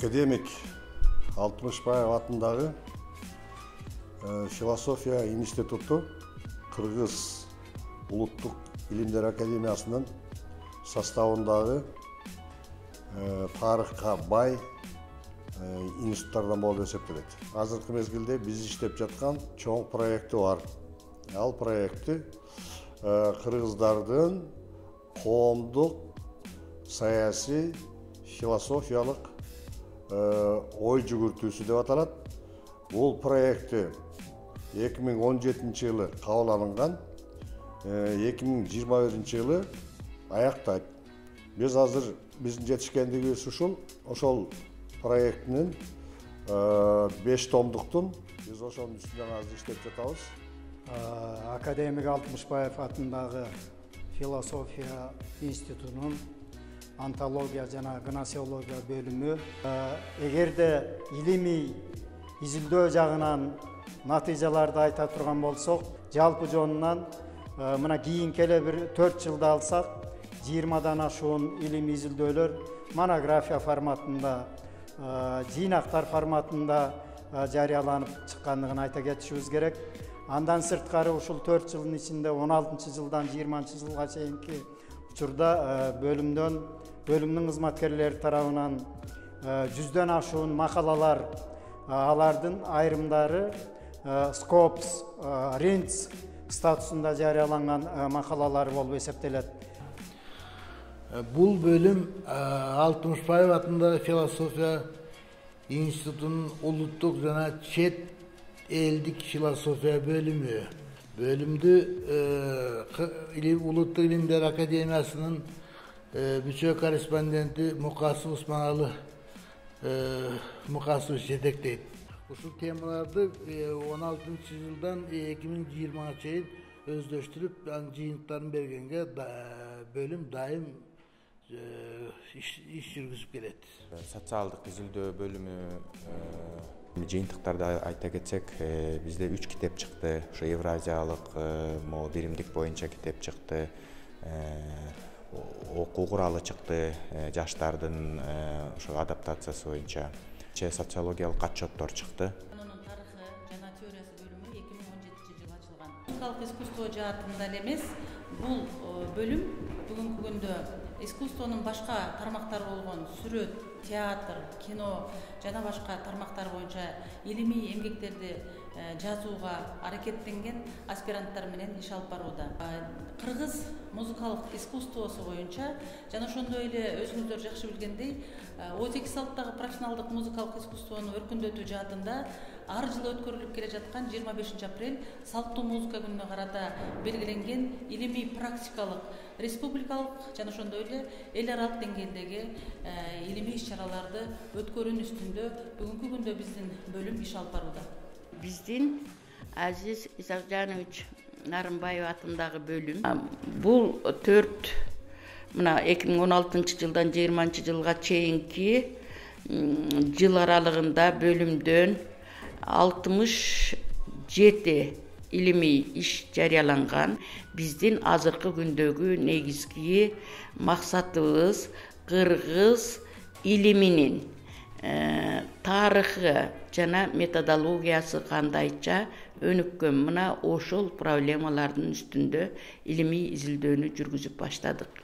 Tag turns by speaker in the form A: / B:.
A: Академик Алтымышбаев атындагы философия институту Кыргыз улуттук илимдер академиясынын составындагы тарыхка бай институттардан болуп эсептелет. Азыркы мезгилде биз иштеп жаткан чоң проекти бар. Ал проекти кыргыздардын коомдук саясий философиялык ой жүгүртүүсү деп аталат. Бул проекти 2017 жылы кабыл алынган, 2021 жылы аяктайт. Биз азыр биздин жетишкендигибиз ошол проектинин 5 томдуктун биз ошонун үстүнөн азыр иштеп жатабыз.
B: Академик Алтымышбаев атындагы философия институтунун антология жана гносеология бөлүмү эгерде илимий изилдөө жагынан натыйжаларды айта турган болсок, жалпы жонунан мына кийинки эле бир 4 жылда алсак 20дан ашуун илимий изилдөөлөр монография форматында, жыйнактар форматында жарыяланып чыккандыгын айта кетишибиз керек. Андан сырткары ушул 4 жылдын ичинде 16 жылдан 20 жылга чейинки учурда бөлүмдүн кызматкерлери тарабынан 100дөн ашуун макалалар, алардын айрымдары Scopus, Rents статусунда жарыяланган макалалар болуп эсептелет.
C: Бул бөлүм Алтымышбаев атындагы философия институтунун улуттук жана чет элдик философия бөлүмү. Бөлүмдү улуттук илимдер академиясынын бүчө корреспонденти Мукасов Усманалы Мукасов жетектейт. Ушул темаларды 16 жылдан 2020 чейин өздөштүрүп, жыйынтыктарын бергенге бөлүм дайым иш жүргүзүп келет.
D: Социалдык изилдөө бөлүмү жыйынтыктарды айта кетсек, бизде 3 китеп чыкты. Ошо Евразиялык биримдик боюнча китеп чыкты. Окуу куралы чыкты, жаштардын ошо адаптациясы боюнча. Социологиялык отчеттор чыкты.
E: Анын тарыхы жана теориясы бөлүмү 2017 жылы ачылган. Музыкалык искусство жаатында эле эмес, бул бөлүм бүгүнкү күндө искусствонун башка тармактары болгон сүрөт, театр, кино жана башка тармактар боюнча илимий эмгектерди жазууга аракеттенген аспиранттар менен иш алып барууда. Кыргыз музыкалык искусствосу боюнча жана ошондой эле өзүңүздөр жакшы билгендей, Озеки салттагы профессионалдык музыкалык искусствону өркүндөтүү жаатында ар жылы өткөрүлүп келе жаткан 25 апрель салттуу музыка күнүнө карата белгиленген илимий практикалык республикалык жана ошондой эле эл аралык деңгээлдеги илимий иш-чараларды өткөрүүнүн үстүндө бүгүнкү күндө биздин бөлүм иш алып барууда.
F: Биздин Азиз Исакжанович Нарымбаев атындагы бөлүм бул 2016 жылдан 20 жылга чейинки жыл аралыгында бөлүмдөн 67 илимий иш жарыяланган. Биздин азыркы күндөгү негизги максатыбыз кыргыз илиминин тарыхы жана методологиясы кандайча өнүккөн, мына ошол проблемалардын үстүндө илимий изилдөөнү жүргүзүп баштадык.